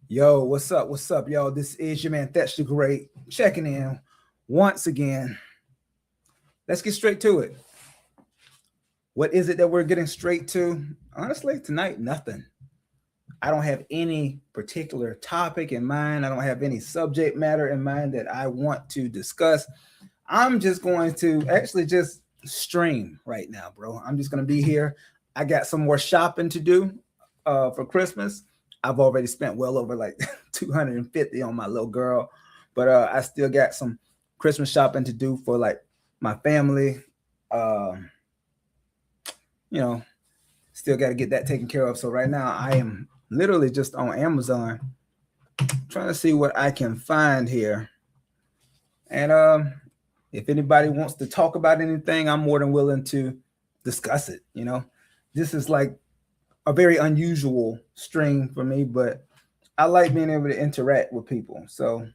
Yo, what's up? What's up, y'all? This is your man Thatch the Great checking in once again. Let's get straight to it. What is it that we're getting straight to? Honestly, tonight, nothing. I don't have any particular topic in mind. I don't have any subject matter in mind that I want to discuss. I'm just going to actually just stream right now, bro. I'm just going to be here. I got some more shopping to do for Christmas. I've already spent well over like 250 on my little girl, but I still got some Christmas shopping to do for like my family. Um, you know, still got to get that taken care of. So right now I am literally just on Amazon trying to see what I can find here. And if anybody wants to talk about anything, I'm more than willing to discuss it. This is like a very unusual stream for me, but I like being able to interact with people. So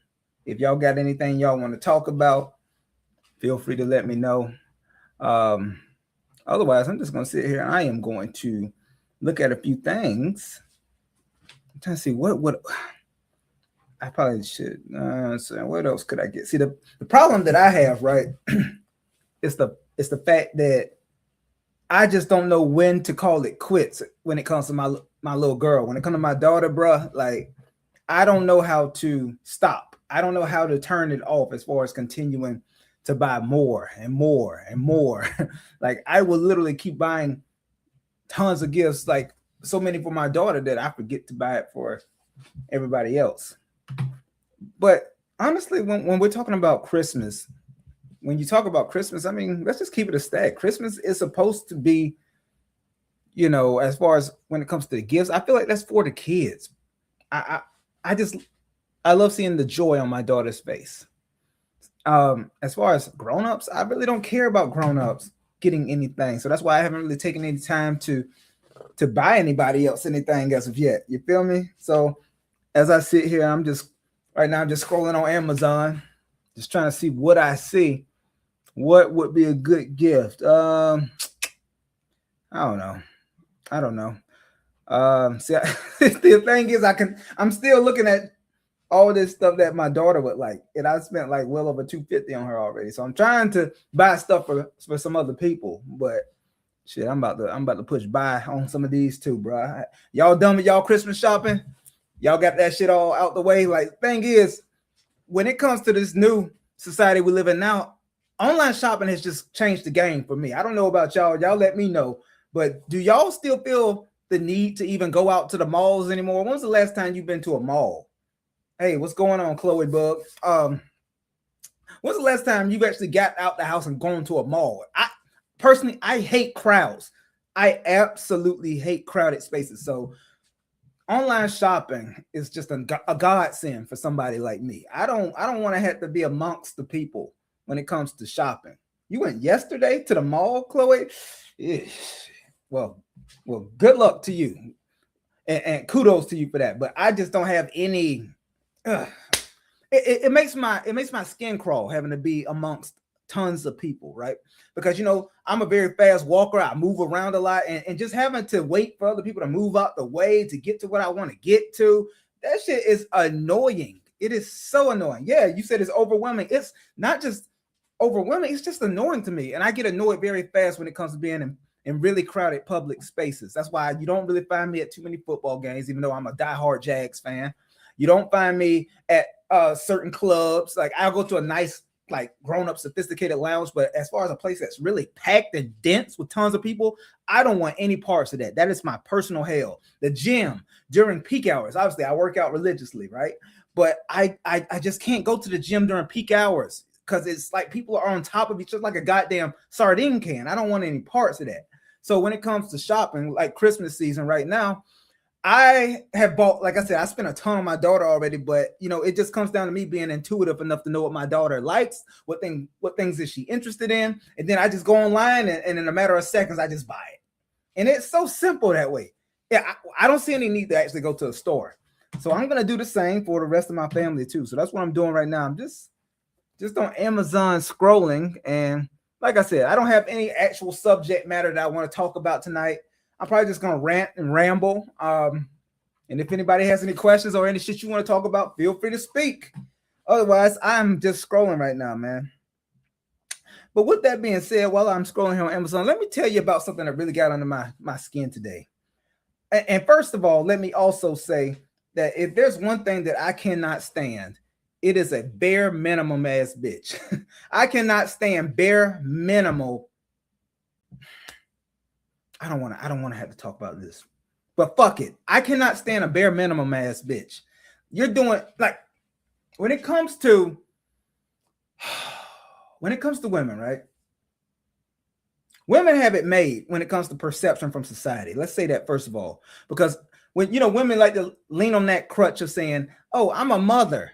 if y'all got anything y'all want to talk about, feel free to let me know. Um, Otherwise, I'm just going to sit here and I am going to look at a few things. I'm trying to see what I probably should. So what else could I get? See, the problem that I have, right, is the fact that I just don't know when to call it quits when it comes to my little girl. When it comes to my daughter, bruh, like I don't know how to stop. I don't know how to turn it off as far as continuing to buy more and more and more. Like I will literally keep buying tons of gifts, like so many for my daughter that I forget to buy it for everybody else. But honestly, when we're talking about Christmas, when you talk about Christmas, I mean, let's just keep it a stack. Christmas is supposed to be, as far as when it comes to the gifts, I feel like that's for the kids. I just I love seeing the joy on my daughter's face. As far as grown-ups, I really don't care about grown-ups getting anything. So that's why I haven't really taken any time to buy anybody else anything as of yet. You feel me? So as I sit here, I'm just scrolling on Amazon, just trying to see what I see. What would be a good gift? I don't know. I don't know. See, the thing is, I'm still looking at all this stuff that my daughter would like, and I spent like well over 250 on her already. So I'm trying to buy stuff for some other people, but shit, I'm about to push buy on some of these too, bro. Y'all done with y'all Christmas shopping? Y'all got that shit all out the way? Like, thing is, when it comes to this new society we live in now, online shopping has just changed the game for me. I don't know about y'all. Y'all let me know. But do y'all still feel the need to even go out to the malls anymore? When's the last time you've been to a mall? Hey, what's going on, Chloe Bug? When's the last time you've actually got out the house and gone to a mall? I personally, I hate crowds. I absolutely hate crowded spaces. So online shopping is just a godsend for somebody like me. I don't want to have to be amongst the people when it comes to shopping. You went yesterday to the mall, Chloe? Yeah. Well, well, good luck to you, and kudos to you for that. But I just don't have any. Uh, it makes my skin crawl having to be amongst tons of people, right? Because I'm a very fast walker. I move around a lot, and just having to wait for other people to move out the way to get to what I want to get to, that shit is annoying. It is so annoying. Yeah, you said it's overwhelming. It's not just overwhelming, it's just annoying to me. And I get annoyed very fast when it comes to being in really crowded public spaces. That's why you don't really find me at too many football games, even though I'm a diehard Jags fan. You don't find me at certain clubs. Like I'll go to a nice, like grown-up, sophisticated lounge, but as far as a place that's really packed and dense with tons of people, I don't want any parts of that. That is my personal hell. The gym during peak hours. Obviously, I work out religiously, right? But I just can't go to the gym during peak hours because it's like people are on top of each other like a goddamn sardine can. I don't want any parts of that. So when it comes to shopping, like Christmas season right now, I have bought, like I said, I spent a ton on my daughter already, but it just comes down to me being intuitive enough to know what my daughter likes, what things is she interested in, and then I just go online and in a matter of seconds I just buy it, and it's so simple that way. Yeah, I don't see any need to actually go to a store, so I'm gonna do the same for the rest of my family too. So that's what I'm doing right now. I'm just on Amazon scrolling, and like I said, I don't have any actual subject matter that I want to talk about tonight. I'm probably just gonna rant and ramble. And if anybody has any questions or any shit you want to talk about, feel free to speak. Otherwise, I'm just scrolling right now, man. But with that being said, while I'm scrolling here on Amazon, let me tell you about something that really got under my skin today. And first of all, let me also say that if there's one thing that I cannot stand, it is a bare minimum ass bitch. I cannot stand bare minimal. I don't want to have to talk about this, but fuck it. I cannot stand a bare minimum ass bitch. You're doing like when it comes to women, right? Women have it made when it comes to perception from society. Let's say that first of all, because when women like to lean on that crutch of saying, "Oh, I'm a mother."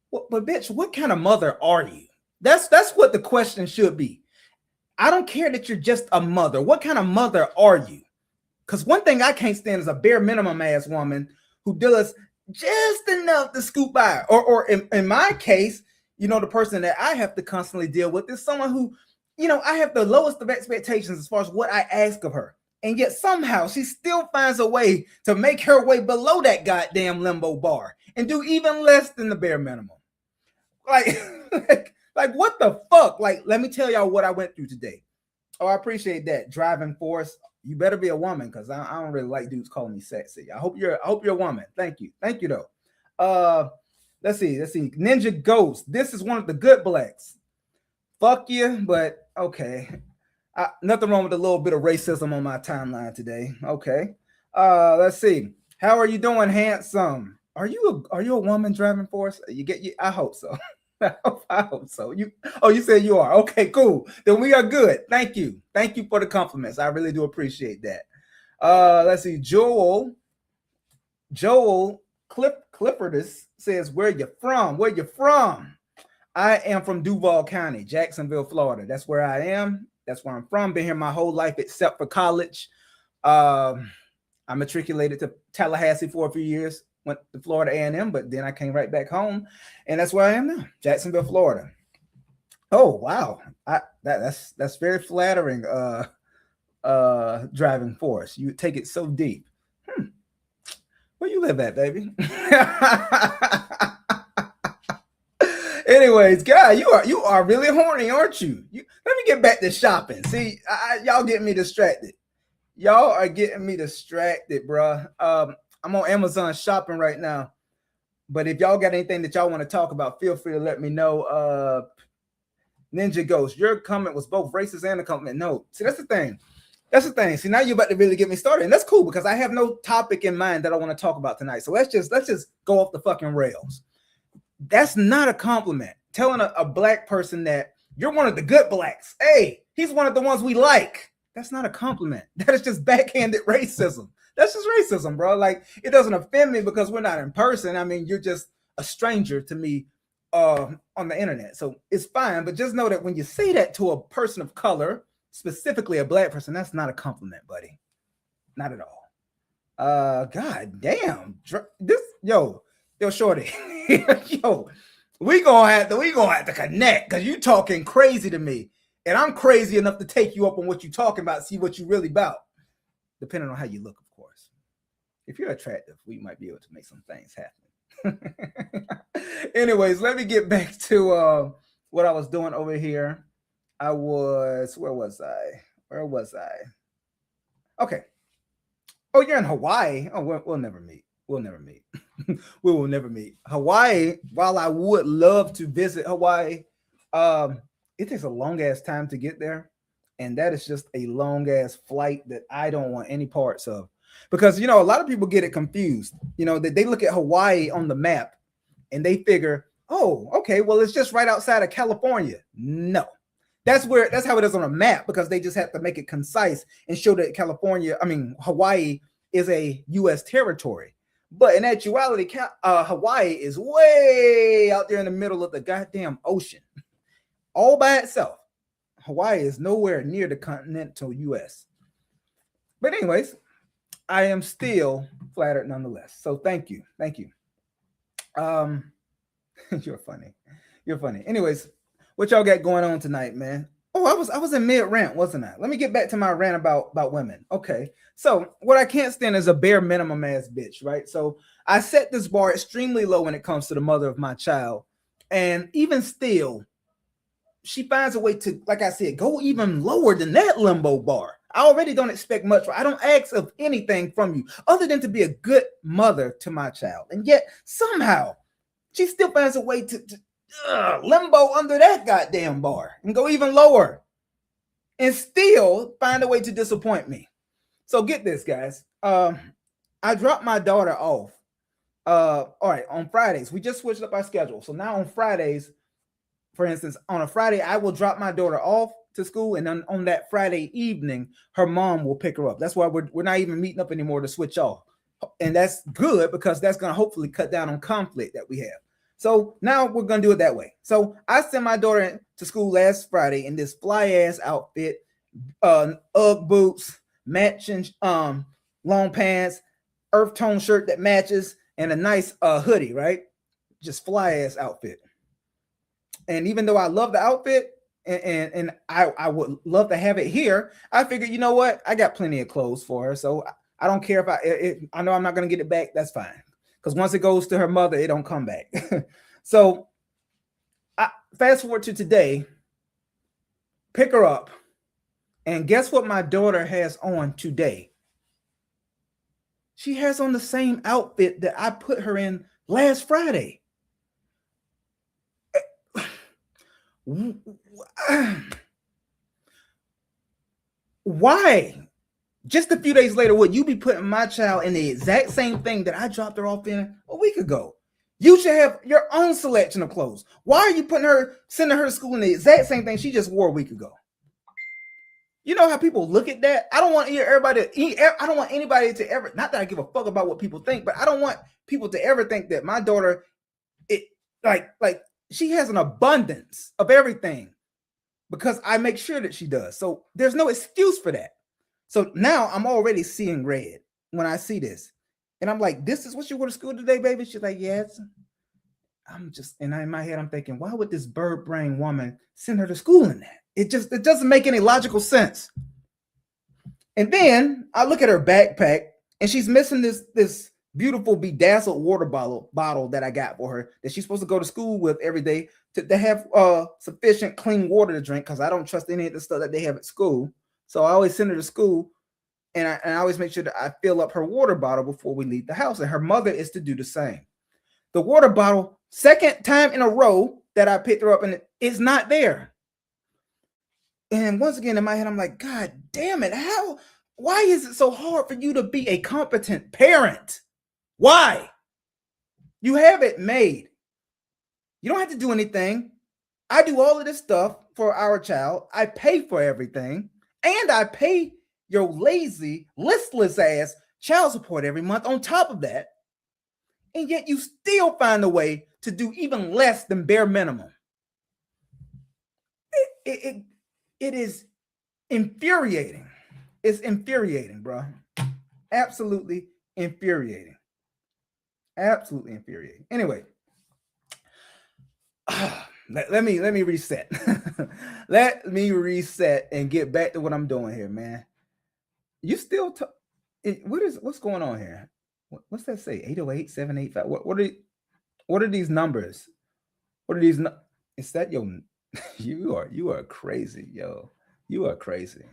Well, but bitch, what kind of mother are you? That's what the question should be. I don't care that you're just a mother. What kind of mother are you? Because one thing I can't stand is a bare minimum ass woman who does just enough to scoop by. Or in my case, the person that I have to constantly deal with is someone who, I have the lowest of expectations as far as what I ask of her. And yet somehow she still finds a way to make her way below that goddamn limbo bar and do even less than the bare minimum. Like what the fuck? Like, let me tell y'all what I went through today. Oh, I appreciate that. Driving force. You better be a woman, because I don't really like dudes calling me sexy. I hope you're a woman. Thank you though. Let's see. Ninja Ghost. This is one of the good blacks. Fuck you, but okay. Nothing wrong with a little bit of racism on my timeline today. Okay. Let's see. How are you doing, handsome? Are you a woman, driving force? I hope so. I hope so. You said you are. Okay, cool. Then we are good. Thank you for the compliments. I really do appreciate that. Let's see. Joel Cliffordus says, where you from? I am from Duval County, Jacksonville, Florida. That's where I am. That's where I'm from. Been here my whole life except for college. I matriculated to Tallahassee for a few years. Went to Florida A&M, but then I came right back home, and that's where I am now, Jacksonville, Florida. Oh wow, that's very flattering. Driving force, you take it so deep. Where you live at, baby? Anyways, guy, you are really horny, aren't you? Let me get back to shopping. See, y'all getting me distracted. Y'all are getting me distracted, bruh. I'm on Amazon shopping right now. But if y'all got anything that y'all want to talk about, feel free to let me know. Ninja Ghost, your comment was both racist and a compliment. No, see, that's the thing. See, now you're about to really get me started. And that's cool, because I have no topic in mind that I want to talk about tonight. So let's just go off the fucking rails. That's not a compliment. Telling a black person that you're one of the good blacks. Hey, he's one of the ones we like. That's not a compliment. That is just backhanded racism. That's just racism, bro. Like, it doesn't offend me because we're not in person. I mean, you're just a stranger to me on the internet. So it's fine. But just know that when you say that to a person of color, specifically a black person, that's not a compliment, buddy. Not at all. God damn. Yo, shorty. Yo, we gonna have to connect, because you talking crazy to me. And I'm crazy enough to take you up on what you're talking about, see what you really about. Depending on how you look, of course. If you're attractive, we might be able to make some things happen. Anyways, let me get back to what I was doing over here. Where was I? Okay. Oh, you're in Hawaii. Oh, we'll never meet. We will never meet. Hawaii, while I would love to visit Hawaii, it takes a long ass time to get there. And that is just a long ass flight that I don't want any parts of. Because, a lot of people get it confused. They look at Hawaii on the map and they figure, oh, okay, well, it's just right outside of California. No, that's how it is on a map, because they just have to make it concise and show that Hawaii is a U.S. territory. But in actuality, Hawaii is way out there in the middle of the goddamn ocean, all by itself. Hawaii is nowhere near the continental U.S. But anyways, I am still flattered nonetheless. So thank you. You're funny. Anyways, what y'all got going on tonight, man? Oh, I was in mid rant, wasn't I? Let me get back to my rant about women. Okay. So what I can't stand is a bare minimum ass bitch, right? So I set this bar extremely low when it comes to the mother of my child. And even still, she finds a way to, like I said, go even lower than that limbo bar. I already don't expect much. I don't ask of anything from you other than to be a good mother to my child. And yet somehow she still finds a way to limbo under that goddamn bar and go even lower and still find a way to disappoint me. So get this, guys. I dropped my daughter off. All right, on Fridays. We just switched up our schedule. So now on Fridays, for instance, on a Friday, I will drop my daughter off to school, and then on that Friday evening, her mom will pick her up. That's why we're not even meeting up anymore to switch off. And that's good because that's going to hopefully cut down on conflict that we have. So now we're going to do it that way. So I sent my daughter to school last Friday in this fly ass outfit, Ugg boots, matching long pants, earth tone shirt that matches, and a nice hoodie, right? Just fly ass outfit. And even though I love the outfit and I would love to have it here, I figured, you know what? I got plenty of clothes for her. So I don't care if I know I'm not going to get it back. That's fine. Because once it goes to her mother, it don't come back. So I fast forward to today, pick her up. And guess what my daughter has on today? She has on the same outfit that I put her in last Friday. Why? Just a few days later, would you be putting my child in the exact same thing that I dropped her off in a week ago? You should have your own selection of clothes. Why are you sending her to school in the exact same thing she just wore a week ago? You know how people look at that? I don't want anybody to ever, not that I give a fuck about what people think, but I don't want people to ever think that my daughter, like she has an abundance of everything because I make sure that she does. So there's no excuse for that. So now I'm already seeing red when I see this. And I'm like, this is what you wore to school today, baby? She's like, yes. In my head, I'm thinking, why would this bird brain woman send her to school in that? It doesn't make any logical sense. And then I look at her backpack and she's missing this beautiful bedazzled water bottle that I got for her that she's supposed to go to school with every day to have sufficient clean water to drink, because I don't trust any of the stuff that they have at school. So I always send her to school and I always make sure that I fill up her water bottle before we leave the house. And her mother is to do the same. The water bottle, second time in a row that I picked her up, and it's not there. And once again, in my head, I'm like, God damn it. Why is it so hard for you to be a competent parent? Why? You have it made. You don't have to do anything. I do all of this stuff for our child. I pay for everything. And I pay your lazy, listless ass child support every month on top of that. And yet you still find a way to do even less than bare minimum. It is infuriating. It's infuriating, bro. Absolutely infuriating. Absolutely infuriating. Anyway, let me reset. Let me reset and get back to what I'm doing here, man. You still what's going on here? What's that say? 808 785. What are these numbers? What are these? Is that your? You are crazy, yo. You are crazy.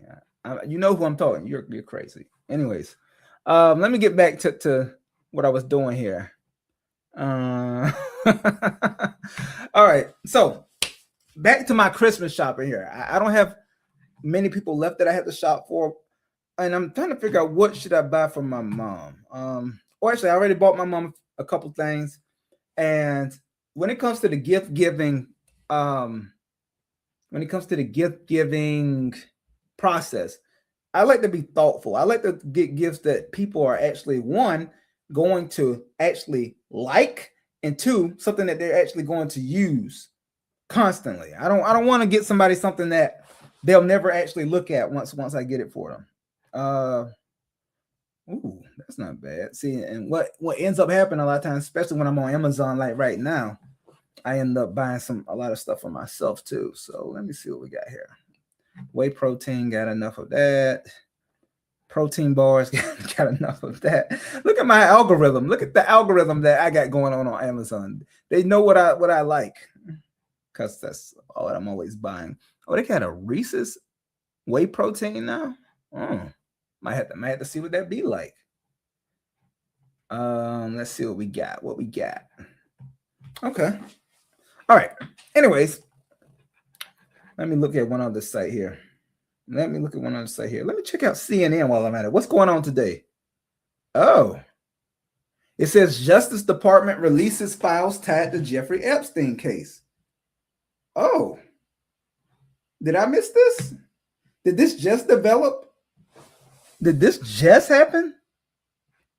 You know who I'm talking. You're crazy. Anyways, let me get back to what I was doing here. All right. So back to my Christmas shopping here. I don't have many people left that I have to shop for, and I'm trying to figure out what should I buy for my mom. Or actually, I already bought my mom a couple things. And when it comes to the gift giving, process, I like to be thoughtful. I like to get gifts that people are actually, one, going to actually like, and two, something that they're actually going to use constantly. I don't want to get somebody something that they'll never actually look at once I get it for them. Ooh, that's not bad. See, and what ends up happening a lot of times, especially when I'm on Amazon, like right now, I end up buying a lot of stuff for myself too. So let me see what we got here. Whey protein, got enough of that. Protein bars, got enough of that. Look at my algorithm. Look at the algorithm that I got going on Amazon. They know what I like, because that's all I'm always buying. Oh, they got a Reese's whey protein now. Might have to see what that be like. Let's see what we got. Okay. All right. Anyways, let me look at one other site here. Let me check out CNN while I'm at it. What's going on today? Oh, it says Justice Department releases files tied to Jeffrey Epstein case. Oh, did I miss this? Did this just develop? Did this just happen?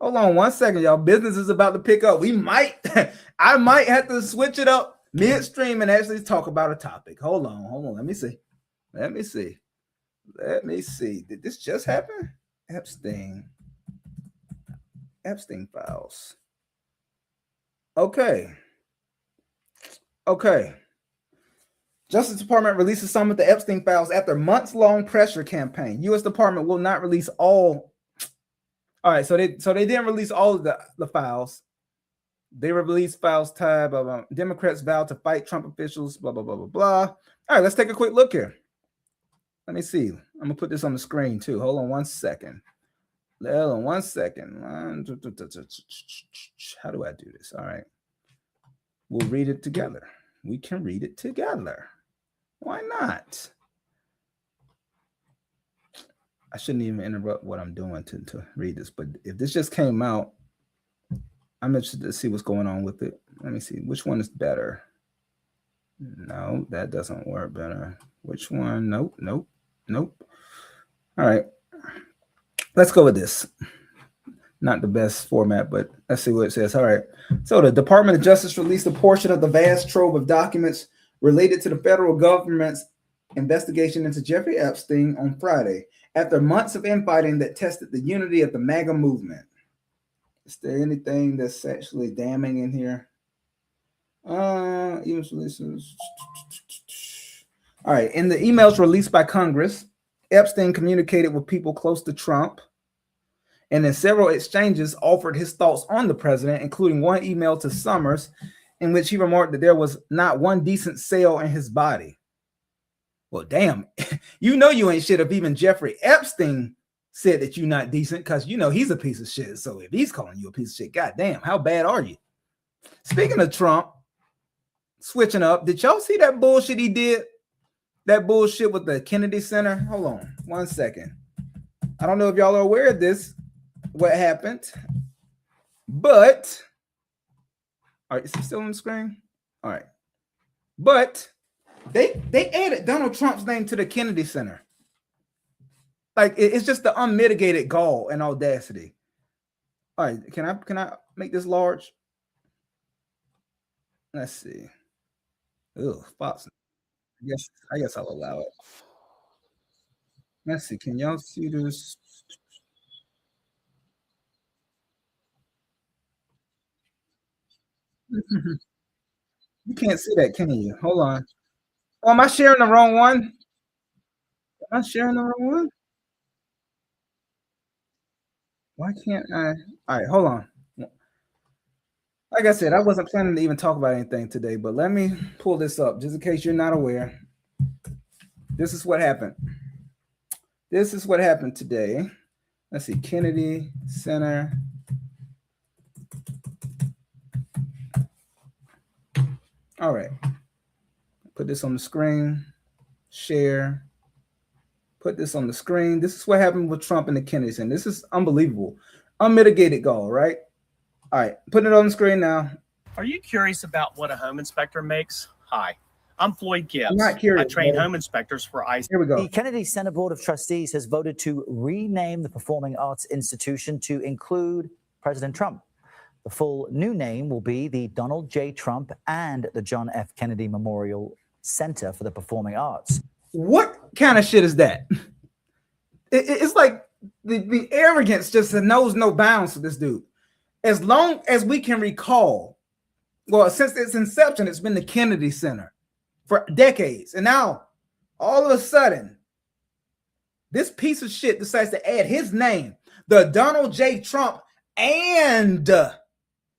Hold on one second, y'all. Business is about to pick up. I might have to switch it up midstream and actually talk about a topic. Hold on. Let me see. Did this just happen? Epstein files. Okay. Justice Department releases some of the Epstein files after months-long pressure campaign. U.S. Department will not release all. All right, so they didn't release all of the files. They released files tied, blah, blah. Democrats vowed to fight Trump officials, blah, blah, blah, blah, blah. All right, let's take a quick look here. Let me see. I'm going to put this on the screen too. Hold on one second. How do I do this? All right. We'll read it together. We can read it together. Why not? I shouldn't even interrupt what I'm doing to read this, but if this just came out, I'm interested to see what's going on with it. Let me see. Which one is better? No, that doesn't work better. Which one? Nope. All right. Let's go with this. Not the best format, but let's see what it says. All right. So the Department of Justice released a portion of the vast trove of documents related to the federal government's investigation into Jeffrey Epstein on Friday, after months of infighting that tested the unity of the MAGA movement. Is there anything that's actually damning in here? All right. In the emails released by Congress, Epstein communicated with people close to Trump, and in several exchanges offered his thoughts on the president, including one email to Summers in which he remarked that there was not one decent cell in his body. Well, damn, you ain't shit if even Jeffrey Epstein said that you're not decent, because he's a piece of shit. So if he's calling you a piece of shit, goddamn, how bad are you? Speaking of Trump, switching up, did y'all see that bullshit he did? That bullshit with the Kennedy Center? Hold on one second. I don't know if y'all are aware of this, what happened, but all right, is he still on the screen? All right, but they added Donald Trump's name to the Kennedy Center. Like, it's just the unmitigated gall and audacity. All right, can I make this large? Let's see. Ugh, Fox. I guess I'll allow it. Let's see. Can y'all see this? You can't see that, can you? Hold on. Oh, am I sharing the wrong one? Am I sharing the wrong one? Why can't I? All right, hold on. Like I said, I wasn't planning to even talk about anything today, but let me pull this up just in case you're not aware. This is what happened. This is what happened today. Let's see, Kennedy Center. All right. Put this on the screen. Share. Put this on the screen. This is what happened with Trump and the Kennedy Center. This is unbelievable. Unmitigated gall, right? All right. Putting it on the screen now. Are you curious about what a home inspector makes? Hi, I'm Floyd Gibbs. I'm not curious. I train home inspectors for ICE. Here we go. The Kennedy Center Board of Trustees has voted to rename the Performing Arts Institution to include President Trump. The full new name will be the Donald J. Trump and the John F. Kennedy Memorial Center for the Performing Arts. What kind of shit is that? It's like the arrogance just knows no bounds for this dude. As long as we can recall, well, since its inception, it's been the Kennedy Center for decades. And now, all of a sudden, this piece of shit decides to add his name, the Donald J. Trump and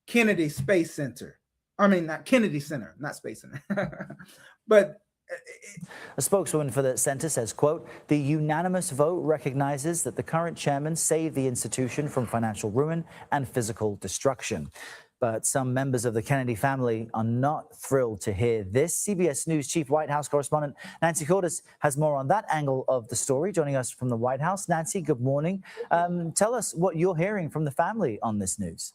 Kennedy Space Center. I mean, not Kennedy Center, not Space Center. But a spokeswoman for the center says, quote, the unanimous vote recognizes that the current chairman saved the institution from financial ruin and physical destruction. But some members of the Kennedy family are not thrilled to hear this. CBS News chief White House correspondent Nancy Cordes has more on that angle of the story, joining us from the White House. Nancy, good morning. Tell us what you're hearing from the family on this news.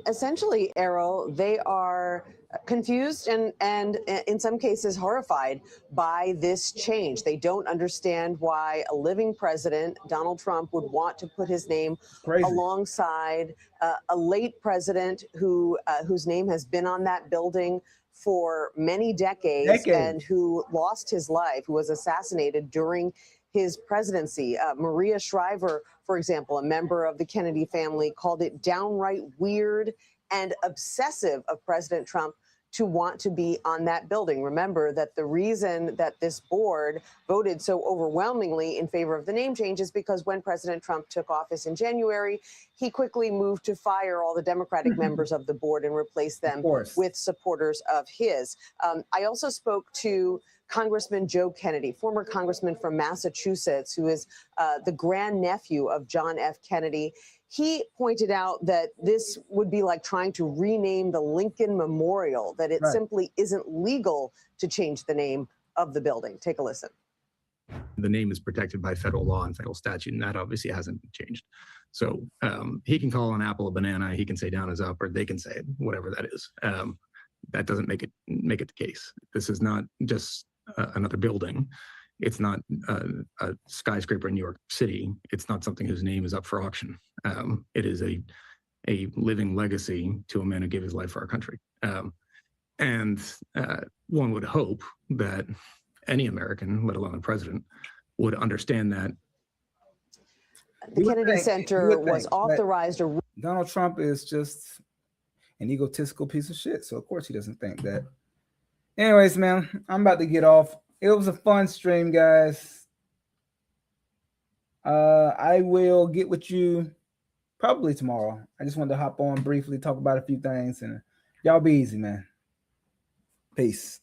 Essentially, Errol, they are confused and in some cases horrified by this change. They don't understand why a living president, Donald Trump, would want to put his name alongside a late president whose name has been on that building for many decades and who lost his life, who was assassinated during his presidency. Maria Shriver, for example, a member of the Kennedy family, called it downright weird and obsessive of President Trump to want to be on that building. Remember that the reason that this board voted so overwhelmingly in favor of the name change is because when President Trump took office in January, he quickly moved to fire all the Democratic members of the board and replace them with supporters of his. I also spoke to Congressman Joe Kennedy, former congressman from Massachusetts, who is the grandnephew of John F. Kennedy. He pointed out that this would be like trying to rename the Lincoln Memorial, that it simply isn't legal to change the name of the building. Take a listen. The name is protected by federal law and federal statute, and that obviously hasn't changed. So he can call an apple a banana, he can say down is up, or they can say it, whatever that is. That doesn't make it the case. This is not just another building. It's not a skyscraper in New York City. It's not something whose name is up for auction. It is a living legacy to a man who gave his life for our country. And one would hope that any American, let alone a president, would understand that. The Kennedy Center was authorized. Donald Trump is just an egotistical piece of shit. So of course he doesn't think that. Anyways, man, I'm about to get off. It was a fun stream, guys. I will get with you probably tomorrow. I just wanted to hop on briefly, talk about a few things, and y'all be easy, man. Peace.